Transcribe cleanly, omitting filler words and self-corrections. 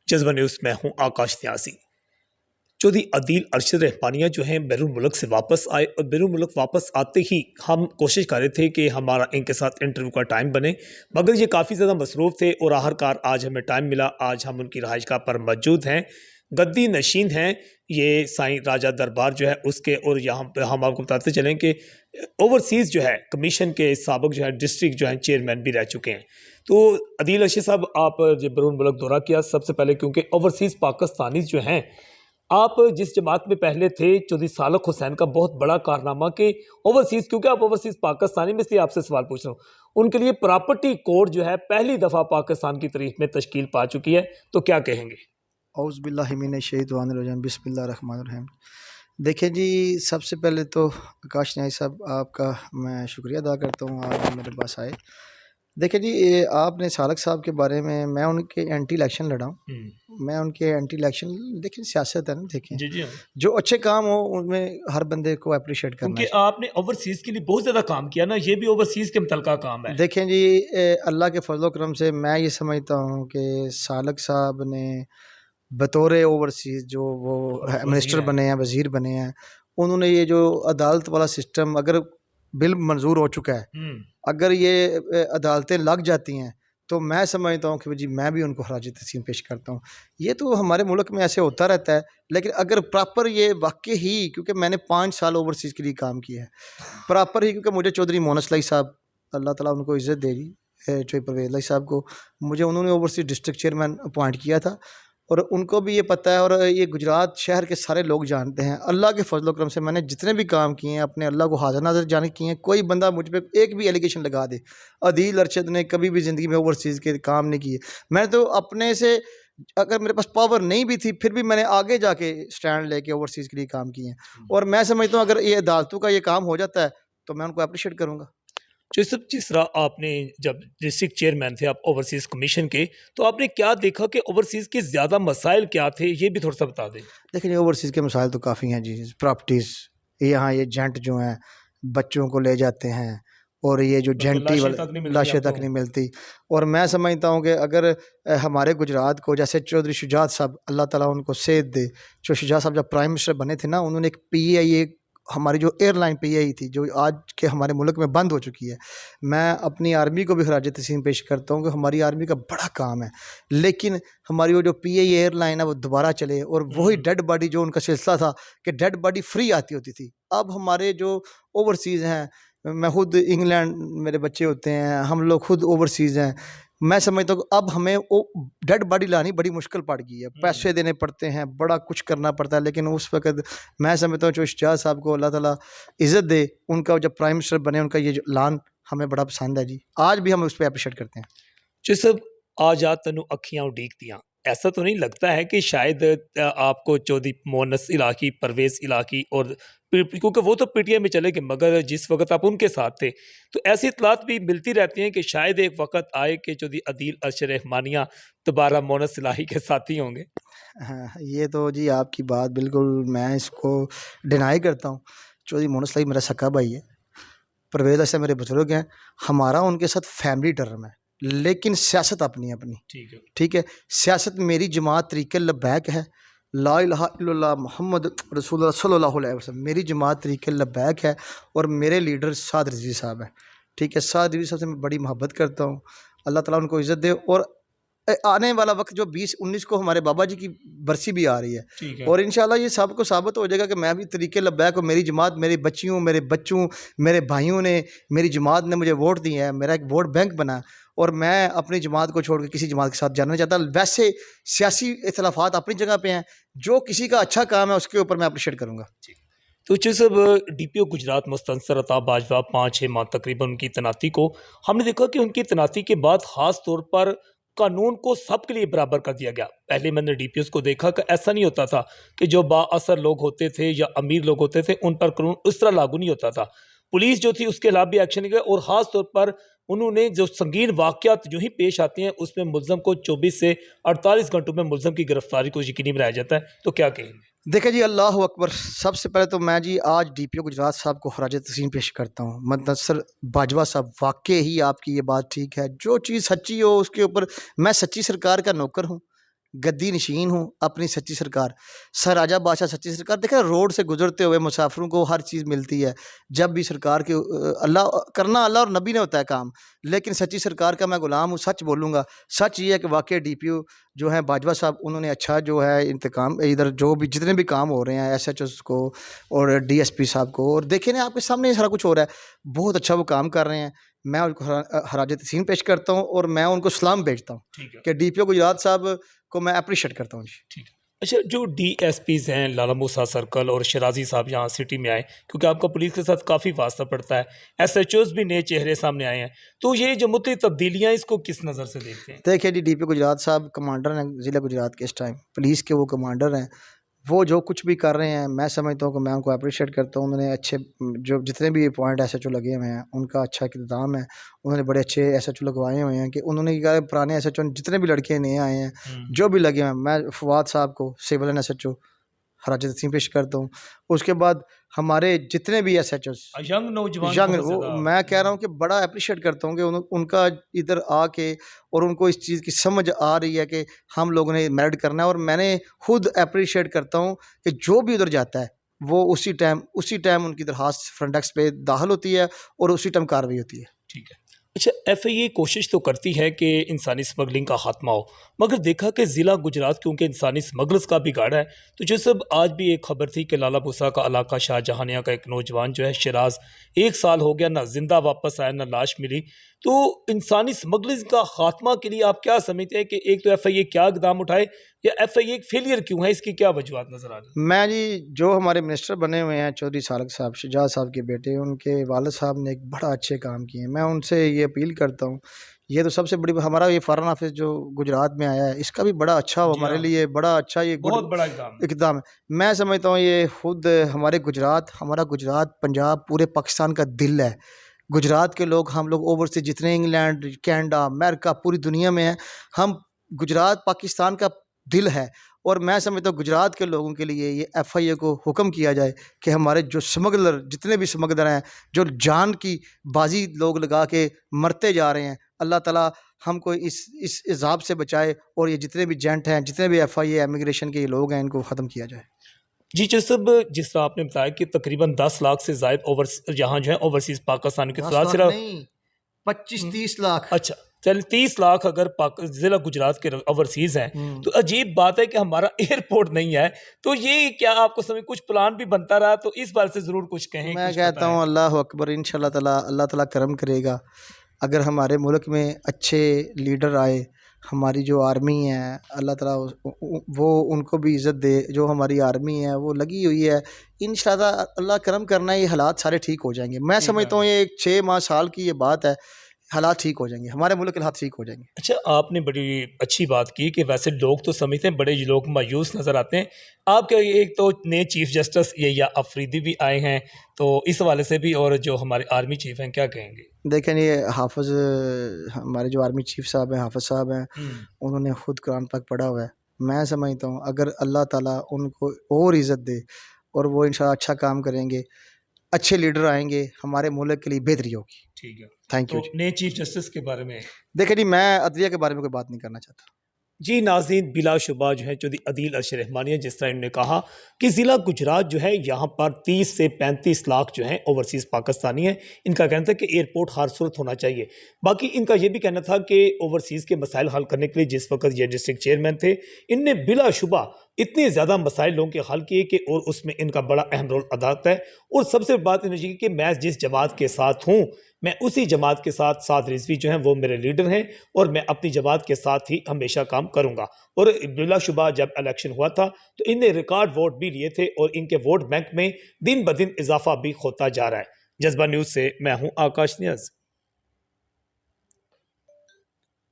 जज्बा न्यूज़ में हूं आकाश न्यासी। चौधरी अदील अरशद रहमानिया जो हैं बैरून मुल्क से वापस आए और बैरून मुल्क वापस आते ही हम कोशिश कर रहे थे कि हमारा इनके साथ इंटरव्यू का टाइम बने, मगर ये काफ़ी ज़्यादा मसरूफ़ थे और आखिरकार आज हमें टाइम मिला। आज हम उनकी रहायशगाह पर मौजूद हैं। गद्दी नशीन हैं ये साईं राजा दरबार जो है उसके, और यहाँ पर हम आपको बताते चलें कि ओवरसीज़ जो है कमीशन के साबिक जो है डिस्ट्रिक्ट जो है चेयरमैन भी रह चुके हैं। तो अदील अरशद साहब, आप जब बैरून मुल्क दौरा किया सबसे पहले, क्योंकि ओवरसीज़ पाकिस्तानी जो हैं, आप जिस जमात में पहले थे चौधरी सालक हुसैन का बहुत बड़ा कारनामा कि ओवरसीज़, क्योंकि आप ओवरसीज़ पाकिस्तानी में, इसलिए आपसे सवाल पूछ रहा हूँ, उनके लिए प्रॉपर्टी कोड जो है पहली दफ़ा पाकिस्तान की तारीख में तश्कील पा चुकी है, तो क्या कहेंगे? औज़ बिल्लाहि मिनश शैतानिर रजीम, बिस्मिल्लाहिर रहमानिर रहीम। देखिए जी, सबसे पहले तो आकाश न्यासी साहब आपका मैं शुक्रिया अदा करता हूँ, आज मेरे पास आए। देखिए जी, ये आपने सालक साहब के बारे में, मैं उनके एंटी इलेक्शन लड़ा हूँ। मैं उनके एंटी इलेक्शन, देखिए सियासत है ना, देखें जी जी हाँ। जो अच्छे काम हो उनमें हर बंदे को अप्रिशिएट करना क्योंकि चाहिए। आपने ओवरसीज़ के लिए बहुत ज़्यादा काम किया ना, ये भी ओवरसीज़ के मुतलका काम है। देखें जी, अल्लाह के फजल करम से मैं ये समझता हूँ कि सालक साहब ने बतौर ओवरसीज़ जो वो मिनिस्टर बने हैं, वज़ीर बने हैं, उन्होंने ये जो अदालत वाला सिस्टम, अगर बिल मंजूर हो चुका है, अगर ये अदालतें लग जाती हैं, तो मैं समझता हूँ कि जी मैं भी उनको खराज तहसीन पेश करता हूँ। ये तो हमारे मुल्क में ऐसे होता रहता है, लेकिन अगर प्रॉपर ये वाक़ई ही, क्योंकि मैंने 5 साल ओवरसीज़ के लिए काम किया है, प्रॉपर ही, क्योंकि मुझे चौधरी मोहन असलई साहब, अल्लाह ताला उनको इज़्ज़त दे दी, चौधरी परवेज़ इलाही साहब को, मुझे उन्होंने ओवरसीज़ डिस्ट्रिक्ट चेयरमैन अपॉइंट किया था, और उनको भी ये पता है, और ये गुजरात शहर के सारे लोग जानते हैं। अल्लाह के फजल करम से मैंने जितने भी काम किए हैं अपने अल्लाह को हाज़िर नाज़िर जाने किए हैं। कोई बंदा मुझ पे एक भी एलिगेशन लगा दे, अदील अरशद ने कभी भी ज़िंदगी में ओवरसीज़ के काम नहीं किए। मैं तो अपने से, अगर मेरे पास पावर नहीं भी थी, फिर भी मैंने आगे जाके स्टैंड लेके ओवरसीज़ के लिए काम किए हैं, और मैं समझता हूँ अगर ये अदालतों का ये काम हो जाता है तो मैं उनको अप्रिशिएट करूँगा। जिस तरह आपने जब डिस्ट्रिक्ट चेयरमैन थे आप ओवरसीज़ कमीशन के, तो आपने क्या देखा कि ओवरसीज़ के ज़्यादा मसाइल क्या थे, ये भी थोड़ा सा बता दें। देखिए, ओवरसीज़ के मसाइल तो काफ़ी हैं जी। प्रॉपर्टीज़, यहाँ ये जेंट जो हैं बच्चों को ले जाते हैं, और ये जो जेंटी वाले लाशें तक नहीं मिलती। और मैं समझता हूँ कि अगर हमारे गुजरात को, जैसे चौधरी शुजात साहब, अल्लाह ताला उनको सेहत दे, जो शुजात साहब जब प्राइम मिनिस्टर बने थे ना, उन्होंने एक पीआईए, हमारी जो एयरलाइन पीआई थी, जो आज के हमारे मुल्क में बंद हो चुकी है, मैं अपनी आर्मी को भी खराज तहसीन पेश करता हूँ कि हमारी आर्मी का बड़ा काम है, लेकिन हमारी वो जो पीआई एयरलाइन है वो दोबारा चले, और वही डेड बॉडी जो उनका सिलसिला था कि डेड बॉडी फ्री आती होती थी, अब हमारे जो ओवरसीज़ हैं, मैं खुद इंग्लैंड, मेरे बच्चे होते हैं, हम लोग खुद ओवरसीज़ हैं, मैं समझता हूँ अब हमें वो डेड बॉडी लानी बड़ी मुश्किल पड़ गई है, पैसे देने पड़ते हैं, बड़ा कुछ करना पड़ता है, लेकिन उस वक़्त मैं समझता हूँ जो शाह साहब को अल्लाह ताला इज़्ज़त दे, उनका जब प्राइम मिनिस्टर बने, उनका ये जो ऐलान हमें बड़ा पसंद है जी, आज भी हम उस पर अप्रिशिएट करते हैं। जो सब आ जा तनु अखियां उड़ीक दियां, ऐसा तो नहीं लगता है कि शायद आपको चौधरी मोहनस इलाकी, परवेज़ इलाकी और क्योंकि वो तो पीटीआई में चले गए, मगर जिस वक्त आप उनके साथ थे, तो ऐसी इतलात भी मिलती रहती हैं कि शायद एक वक्त आए कि चौधरी अदील अरशद रहमानिया दोबारा मोहनस इलाही के साथी होंगे। हाँ, ये तो जी आपकी बात बिल्कुल, मैं इसको डिनाई करता हूँ। चौधरी मोहन असलई मेरा सगा भाई है, परवेज़ ऐसे मेरे बुजुर्ग हैं, हमारा उनके साथ फैमिली टर्म है, लेकिन सियासत अपनी अपनी, ठीक है। ठीक है। सियासत मेरी जमात तरीक़े लब्बैक है, ला इलाहा इल्लल्लाह मुहम्मद रसूलुल्लाह सल्लल्लाहु अलैहि वसल्लम, मेरी जमात तरीक़े लब्बैक है, और मेरे लीडर साद रिज़वी साहब हैं, ठीक है। साद रिज़वी साहब से मैं बड़ी मोहब्बत करता हूँ, अल्लाह ताला उनको इज़्ज़त दे। और आने वाला वक्त जो 20-19 को हमारे बाबा जी की बरसी भी आ रही है, ठीक है। और इंशाल्लाह ये सबको साबित हो जाएगा कि मैं भी तरीक़े लब्बैक हूँ, मेरी जमात, मेरी बच्चियों, मेरे बच्चों, मेरे भाइयों ने, मेरी जमात ने मुझे वोट दिए हैं, मेरा एक वोट बैंक बना, और मैं अपनी जमात को छोड़ के किसी जमात के साथ जाना नहीं चाहता। वैसे सियासी इख्तिलाफ़ात अपनी जगह पे हैं, जो किसी का अच्छा काम है उसके ऊपर मैं अप्रिशिएट करूँगा। तो सब डीपीओ गुजरात मुस्तंसर अताब बाजवा 5-6 माह तकरीबन उनकी तैनाती को हमने देखा कि उनकी तैनाती के बाद ख़ास तौर पर कानून को सबके लिए बराबर कर दिया गया। पहले मैंने डीपीओस को देखा कि ऐसा नहीं होता था कि जो बाअसर लोग होते थे या अमीर लोग होते थे उन पर कानून उस तरह लागू नहीं होता था। पुलिस जो थी उसके खिलाफ भी एक्शन लिया, और ख़ास तौर पर उन्होंने जो संगीन वाक़यात जो ही पेश आती हैं उसमें मुल्ज़म को 24 से 48 घंटों में मुल्ज़म की गिरफ्तारी को यकीनी बनाया जाता है। तो क्या कहेंगे? देखिए जी, अल्लाह अकबर। सबसे पहले तो मैं जी आज डीपीओ गुजरात साहब को खराज तहसीन पेश करता हूँ। मुदस्सर बाजवा साहब, वाक़ई ही आपकी ये बात ठीक है, जो चीज़ सच्ची हो उसके ऊपर, मैं सच्ची सरकार का नौकर हूँ, गद्दी नशीन हूँ अपनी सच्ची सरकार, सर राजा बादशाह सच्ची सरकार। देखा रोड से गुजरते हुए मुसाफिरों को हर चीज़ मिलती है। जब भी सरकार के अल्लाह करना अल्लाह और नबी ने होता है काम, लेकिन सच्ची सरकार का मैं गुलाम हूँ, सच बोलूँगा। सच ये है कि वाकई डीपीओ जो है बाजवा साहब, उन्होंने अच्छा जो है इंतकाम, इधर जो भी जितने भी काम हो रहे हैं एसएचओस को और डीएसपी साहब को, और देखे ना आपके सामने ये सारा कुछ हो रहा है, बहुत अच्छा वो काम कर रहे हैं। मैं उनको खराज तहसीन पेश करता हूँ और मैं उनको सलाम भेजता हूँ ठीक है। कि डीपीओ गुजरात साहब को मैं अप्रिशिएट करता हूँ जी। ठीक है। अच्छा, जो डीएसपीज़ हैं लाला मूसा सर्कल और शराजी साहब यहाँ सिटी में आए, क्योंकि आपका पुलिस के साथ काफ़ी वास्ता पड़ता है, एसएचओस भी नए चेहरे सामने आए हैं, तो ये जो मुतली तब्दीलियाँ इसको किस नज़र से देखते हैं? देखिए जी, डीपीओ गुजरात साहब कमांडर हैं ज़िला गुजरात के, इस टाइम पुलिस के वो कमांडर हैं। वो जो कुछ भी कर रहे हैं मैं समझता हूँ कि मैं उनको अप्रिशिएट करता हूँ। उन्होंने अच्छे जो जितने भी पॉइंट एसएचओ लगे हुए हैं उनका अच्छा इक़्तिदाम है। उन्होंने बड़े अच्छे एसएचओ लगवाए हुए हैं कि उन्होंने क्या है, पुराने एसएचओ जितने भी लड़के नए आए हैं जो भी लगे हुए हैं, मैं फवाद साहब को सिविल एसएचओ खराज तहसीन पेश करता हूँ। उसके बाद हमारे जितने भी एसएचओस यंग नौजवान यंग, बहुत वो ज़्यादा। मैं कह रहा हूँ कि बड़ा अप्रिशिएट करता हूँ कि उनका इधर आके और उनको इस चीज़ की समझ आ रही है कि हम लोगों ने मेरिट करना है। और मैंने खुद अप्रिशिएट करता हूँ कि जो भी उधर जाता है वो उसी टाइम उनकी दरखास्त फ्रंट डेस्क पे दाखिल होती है और उसी टाइम कार्रवाई होती है। ठीक है। अच्छा, एफआईए कोशिश तो करती है कि इंसानी स्मगलिंग का खात्मा हो, मगर देखा कि ज़िला गुजरात क्योंकि इंसानी स्मगलर्स का बिगाड़ा है, तो जो सब आज भी एक खबर थी कि लाला भूसा का इलाका शाहजहानिया का एक नौजवान जो है शराज, 1 साल हो गया ना जिंदा वापस आया ना लाश मिली। तो इंसानी स्मगलिंग का खात्मा के लिए आप क्या समझते हैं कि एक तो एफआईए क्या इकदाम उठाए, या एफआईए एक फेलियर क्यों है, इसकी क्या वजूहत नजर आ रही है? मैं जी, जो हमारे मिनिस्टर बने हुए हैं चौधरी सालक साहब, शुजात साहब के बेटे, उनके वालिद साहब ने एक बड़ा अच्छे काम किए हैं। मैं उनसे ये अपील करता हूँ, ये तो सबसे बड़ी हमारा ये फॉरेन ऑफिस जो गुजरात में आया है, इसका भी बड़ा अच्छा जी हमारे हाँ, लिए बड़ा अच्छा ये गुड बहुत बड़ा इकदाम है। इक़दाम है। मैं समझता हूँ ये खुद हमारा गुजरात पंजाब पूरे पाकिस्तान का दिल है। गुजरात के लोग, हम लोग ओवरसीज़ जितने इंग्लैंड, कनाडा, अमेरिका, पूरी दुनिया में हैं, हम गुजरात पाकिस्तान का दिल है। और मैं समझता हूँ गुजरात के लोगों के लिए ये एफआईए को हुक्म किया जाए कि हमारे जो स्मगलर, जितने भी स्मगलर हैं, जो जान की बाजी लोग लगा के मरते जा रहे हैं, अल्लाह ताला हमको इस इज़ाब से बचाए और ये जितने भी एजेंट हैं, जितने भी एफआईए इमिग्रेशन के ये लोग हैं, इनको ख़त्म किया जाए। जी जसब, जिस तरह आपने बताया कि तकरीबन 10 लाख से ज़ायद यहाँ जो है ओवरसीज़ पाकिस्तान के 10 साथ लाख सिर्फ नहीं, 25-30 लाख। अच्छा, चल 30 लाख अगर ज़िला गुजरात के ओवरसीज़ हैं, तो अजीब बात है कि हमारा एयरपोर्ट नहीं है। तो ये क्या आपको समय कुछ प्लान भी बनता रहा, तो इस बारे से ज़रूर कुछ कहें, मैं कुछ कहता पता है? हूँ अल्लाह अकबर, इंशाल्लाह ताला अल्लाह ताला करम करेगा। अगर हमारे मुल्क में अच्छे लीडर आए, हमारी जो आर्मी है, अल्लाह ताला वो उनको भी इज़्ज़त दे। जो हमारी आर्मी है वो लगी हुई है, इंशाल्लाह अल्लाह करम करना, ये हालात सारे ठीक हो जाएंगे। मैं ठीक समझता हूँ है। ये 6 माह साल की ये बात है, हालात ठीक हो जाएंगे, हमारे मुल्क के हालात ठीक हो जाएंगे। अच्छा, आपने बड़ी अच्छी बात की कि वैसे लोग तो समझते हैं, बड़े लोग मायूस नज़र आते हैं। आपके एक तो नए चीफ जस्टिस यहिया अफरीदी भी आए हैं, तो इस हवाले से भी, और जो हमारे आर्मी चीफ हैं, क्या कहेंगे? देखें, ये हाफ़िज़, हमारे जो आर्मी चीफ साहब हैं, हाफ़िज़ साहब हैं, उन्होंने खुद कुरान पाक पढ़ा हुआ है। मैं समझता हूँ अगर अल्लाह ताला उनको और इज़्ज़त दे और वो इंशाल्लाह अच्छा काम करेंगे, अच्छे लीडर आएंगे, हमारे मुल्क के लिए बेहतरी होगी। ठीक है। थैंक यू तो जी। नए चीफ जस्टिस के बारे में? देखिए जी, मैं अदलिया के बारे में कोई बात नहीं करना चाहता। जी नाज़रीन, बिलाशुबा जो है चौधरी अदील अरशद रहमानी, जिस तरह इन्होंने कहा कि ज़िला गुजरात जो है यहाँ पर 30 से 35 लाख जो हैं ओवरसीज़ पाकिस्तानी हैं। इनका कहना था कि एयरपोर्ट हर सूरत होना चाहिए। बाकी इनका ये भी कहना था कि ओवरसीज़ के मसाइल हल करने के लिए जिस वक्त ये डिस्ट्रिक्ट चेयरमैन थे, इनने बिलाशुबा इतने ज़्यादा मसाइल लोगों के हल किए कि, और उसमें इनका बड़ा अहम रोल अदा है। और सबसे बात इन्होंने की कि मैं जिस जमात के साथ हूँ, मैं उसी जमात के साथ साद रिजवी जो हैं वो मेरे लीडर हैं, और मैं अपनी जमात के साथ ही हमेशा काम करूंगा। और बिलाशुबा जब इलेक्शन हुआ था तो इनने रिकॉर्ड वोट भी लिए थे, और इनके वोट बैंक में दिन ब दिन इजाफा भी होता जा रहा है। जज्बा न्यूज़ से मैं हूं आकाश नियाज़।